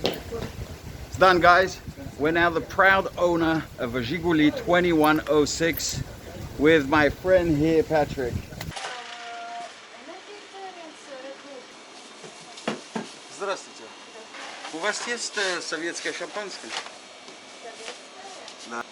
It's done, guys. We're now the proud owner of a Zhiguli 2106 with my friend here, Patrick. Здравствуйте. У вас есть советское шампанское? Да.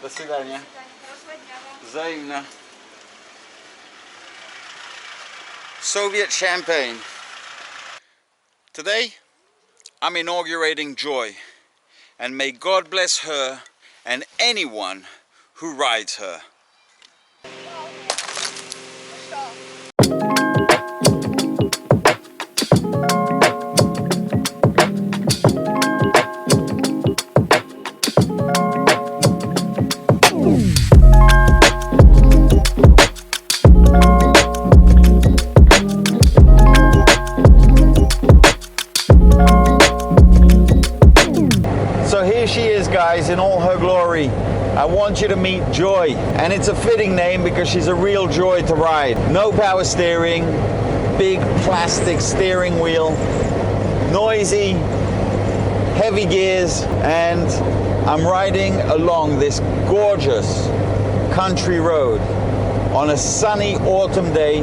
До свидания. Взаимно. Soviet champagne. Today, I'm inaugurating Joy, and may God bless her and anyone who rides her. Guys, in all her glory, I want you to meet Joy, and it's a fitting name because she's a real joy to ride. No power steering, big plastic steering wheel, noisy, heavy gears, and I'm riding along this gorgeous country road on a sunny autumn day.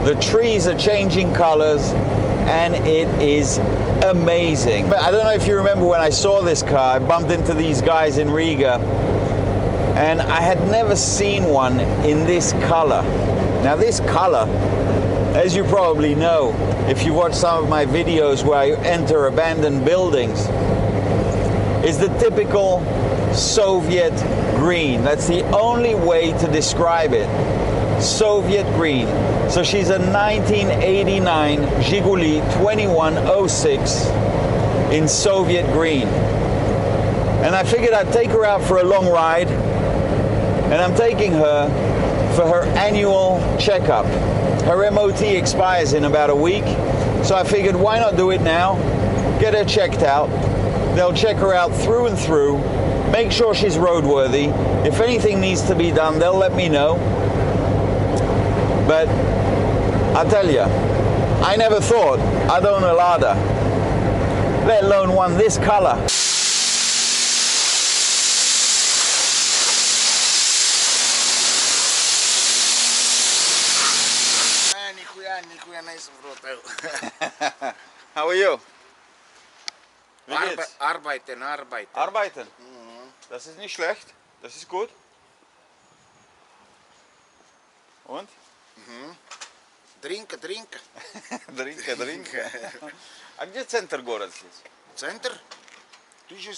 The trees are changing colors and it is amazing. But I don't know if you remember when I saw this car, I bumped into these guys in Riga and I had never seen one in this color. Now this color, as you probably know, if you watch some of my videos where I enter abandoned buildings, is the typical Soviet green. That's the only way to describe it. Soviet green. So she's a 1989 Zhiguli 2106 in Soviet green. And I figured I'd take her out for a long ride, and I'm taking her for her annual checkup. Her MOT expires in about a week, so I figured why not do it now, get her checked out. They'll check her out through and through, make sure she's roadworthy. If anything needs to be done, they'll let me know. But I'll tell you, I never thought I'd own a Lada, let alone one this color. How are you? Arbeiten. Arbeiten? Das ist nicht schlecht, das ist gut. Und? Drink. Drink. А где центр города здесь? Центр? Ты же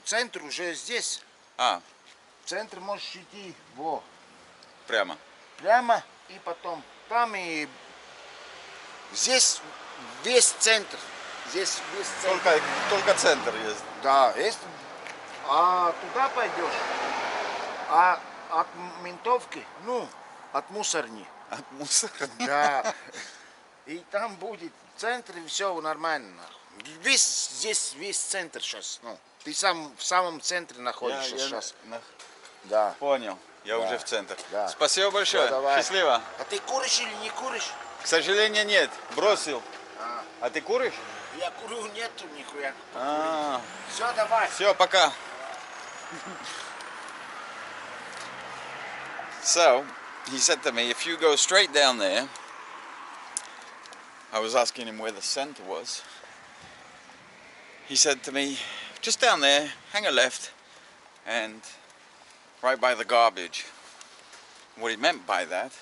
центр уже здесь. Центр можешь идти Прямо. Прямо и потом там и здесь весь центр. Здесь весь центр. Только центр есть. Да, есть. А туда пойдешь. А от ментовки, от мусорни. От мусора? Да. И там будет центр, и все нормально. Здесь весь центр сейчас. Ты в самом центре находишься сейчас. Да. Понял. Я уже в центр. Да. Спасибо большое. Счастливо. А ты куришь или не куришь? К сожалению, нет. Бросил. А ты куришь? Я курю, нету нихуя. Все, давай. Все, пока. So, he said to me, if you go straight down there, I was asking him where the center was. He said to me, just down there, hang a left, and right by the garbage. What he meant by that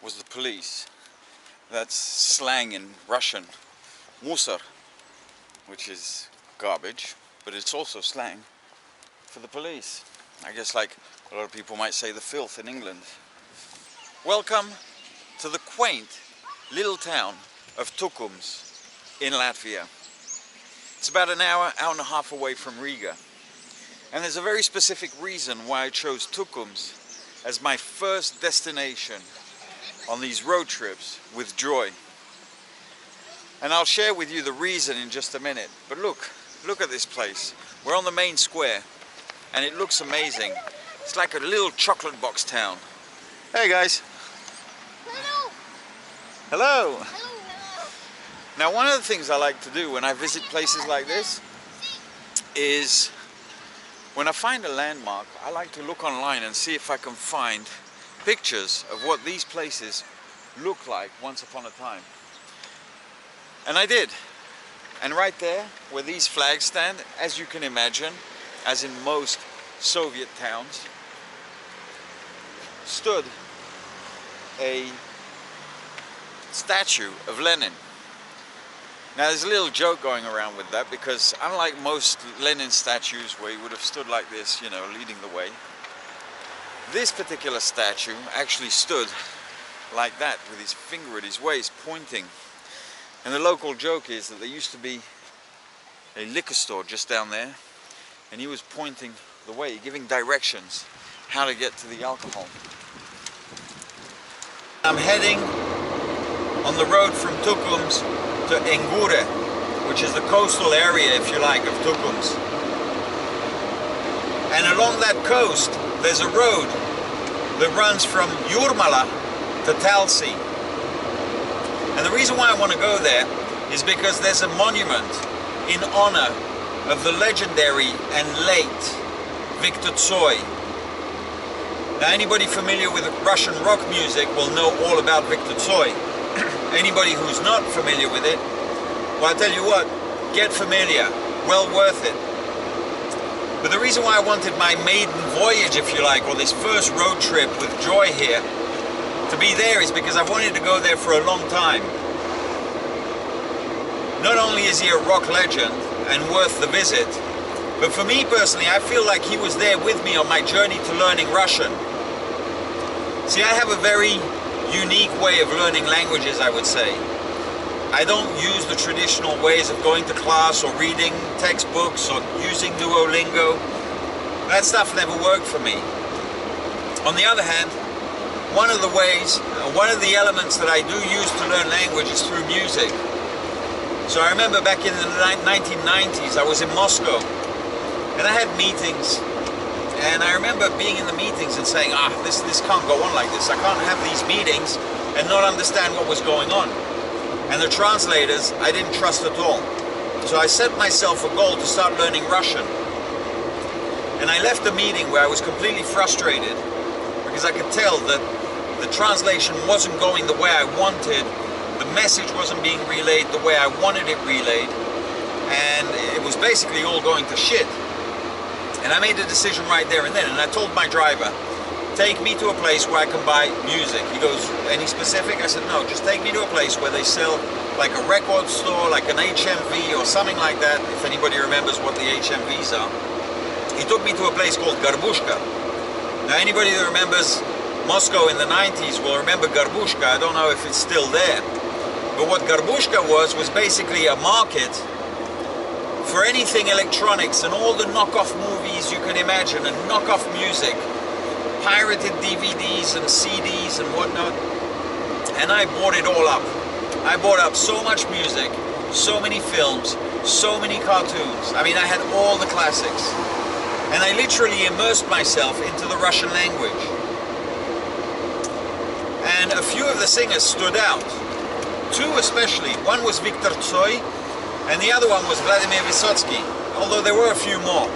was the police. That's slang in Russian, musor, which is garbage, but it's also slang for the police. I guess like a lot of people might say the filth in England. Welcome to the quaint little town of Tukums in Latvia. It's about an hour and a half away from Riga. And there's a very specific reason why I chose Tukums as my first destination on these road trips with Joy. And I'll share with you the reason in just a minute. But look at this place. We're on the main square, and it looks amazing. It's like a little chocolate box town. Hey guys. Hello. Hello. Hello. Now, one of the things I like to do when I visit places like this is when I find a landmark, I like to look online and see if I can find pictures of what these places look like once upon a time. And I did. And right there, where these flags stand, as you can imagine, as in most Soviet towns, stood a statue of Lenin. Now there's a little joke going around with that, because unlike most Lenin statues where he would have stood like this, you know, leading the way, this particular statue actually stood like that, with his finger at his waist pointing. And the local joke is that there used to be a liquor store just down there, and he was pointing the way, giving directions how to get to the alcohol. I'm heading on the road from Tukums to Engure, which is the coastal area, if you like, of Tukums. And along that coast, there's a road that runs from Jurmala to Talsi. And the reason why I want to go there is because there's a monument in honor of the legendary and late Viktor Tsoi. Now, anybody familiar with Russian rock music will know all about Viktor Tsoi. Anybody who's not familiar with it, well, I tell you what, get familiar, well worth it. But the reason why I wanted my maiden voyage, if you like, or this first road trip with Joy here, to be there is because I wanted to go there for a long time. Not only is he a rock legend and worth the visit, but for me personally, I feel like he was there with me on my journey to learning Russian. See, I have a very unique way of learning languages, I would say. I don't use the traditional ways of going to class or reading textbooks or using Duolingo. That stuff never worked for me. On the other hand, one of the ways, one of the elements that I do use to learn language is through music. So I remember back in the 1990s, I was in Moscow and I had meetings. And I remember being in the meetings and saying, this can't go on like this. I can't have these meetings and not understand what was going on. And the translators, I didn't trust at all. So I set myself a goal to start learning Russian. And I left the meeting where I was completely frustrated because I could tell that the translation wasn't going the way I wanted. The message wasn't being relayed the way I wanted it relayed. And it was basically all going to shit. And I made a decision right there and then, and I told my driver, take me to a place where I can buy music. He goes, any specific? I said, no, just take me to a place where they sell like a record store, like an HMV or something like that, if anybody remembers what the HMVs are. He took me to a place called Garbushka. Now anybody that remembers Moscow in the 90s will remember Garbushka. I don't know if it's still there. But what Garbushka was basically a market for anything electronics and all the knockoff movies you can imagine and knockoff music, pirated DVDs and CDs and whatnot. And I bought it all up. I bought up so much music, so many films, so many cartoons. I mean, I had all the classics. And I literally immersed myself into the Russian language. And a few of the singers stood out. Two especially. One was Viktor Tsoi, and the other one was Vladimir Vysotsky, although there were a few more.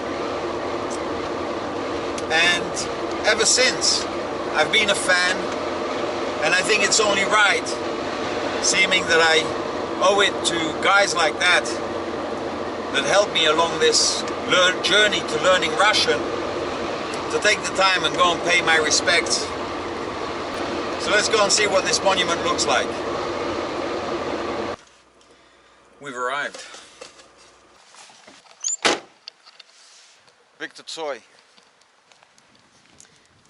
And ever since, I've been a fan, and I think it's only right, seeming that I owe it to guys like that helped me along this journey to learning Russian, to take the time and go and pay my respects. So let's go and see what this monument looks like. We've arrived. Viktor Tsoi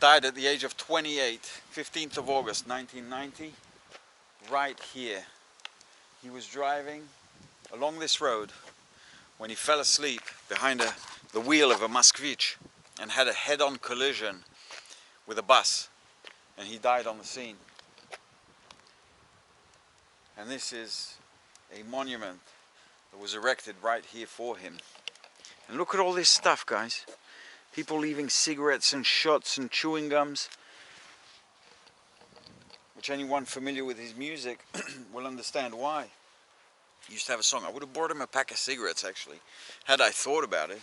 died at the age of 28, 15th of August 1990, right here. He was driving along this road when he fell asleep behind the wheel of a Moskvich and had a head-on collision with a bus, and he died on the scene. And this is a monument that was erected right here for him. And look at all this stuff, guys. People leaving cigarettes and shots and chewing gums, which anyone familiar with his music will understand why. He used to have a song. I would have bought him a pack of cigarettes, actually, had I thought about it.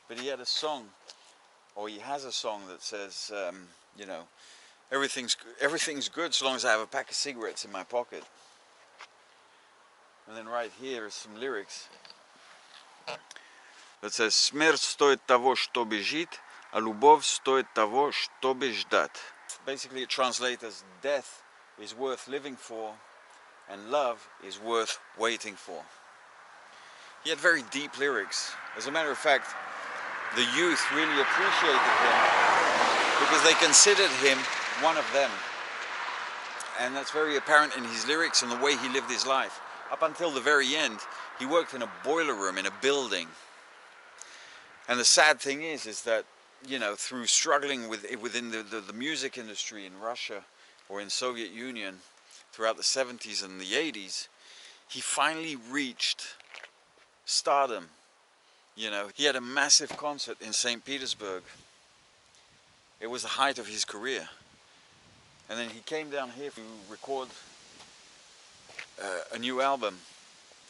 But he had a song, or he has a song that says, you know, everything's good so long as I have a pack of cigarettes in my pocket. And then right here is some lyrics that says, "Смерть стоит того, что бежит, а любовь стоит того, чтобы ждать." Basically it translates as death is worth living for and love is worth waiting for. He had very deep lyrics. As a matter of fact, the youth really appreciated him because they considered him one of them. And that's very apparent in his lyrics and the way he lived his life. Up until the very end, he worked in a boiler room in a building. And the sad thing is that, you know, through struggling within the music industry in Russia or in Soviet Union throughout the 70s and the 80s, he finally reached stardom. You know, he had a massive concert in St. Petersburg. It was the height of his career. And then he came down here to record a new album.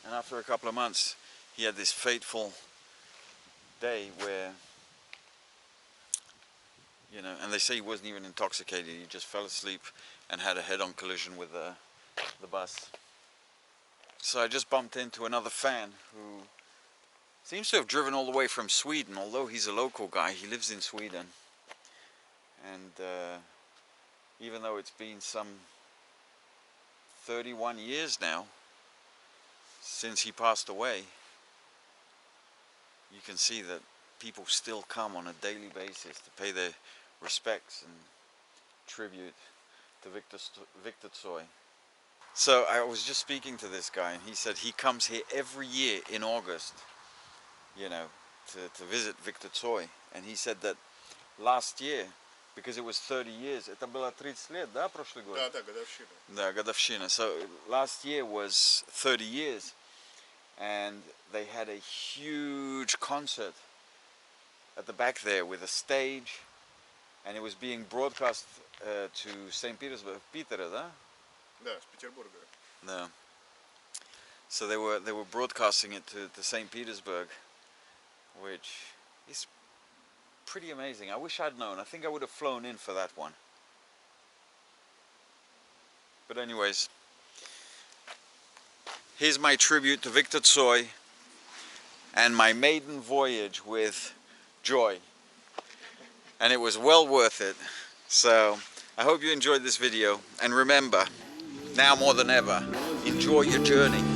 And after a couple of months, he had this fateful day where, you know, and they say he wasn't even intoxicated, he just fell asleep and had a head-on collision with the bus. So I just bumped into another fan who seems to have driven all the way from Sweden, although he's a local guy, he lives in Sweden. And even though it's been some 31 years now since he passed away, you can see that people still come on a daily basis to pay their respects and tribute to Viktor Tsoi. So I was just speaking to this guy and he said he comes here every year in August, you know, to visit Viktor Tsoi. And he said that last year, because it was 30 years, это было 30 лет, да, прошлый год? Да, годовщина. Да, годовщина. So last year was 30 years. And they had a huge concert at the back there with a stage, and it was being broadcast to St. Petersburg, Питера, да? Да, с Петербурга. No. So they were broadcasting it to St. Petersburg, which is pretty amazing. I wish I'd known. I think I would have flown in for that one. But anyways, here's my tribute to Viktor Tsoi and my maiden voyage with Joy. And it was well worth it. So I hope you enjoyed this video. And remember, now more than ever, enjoy your journey.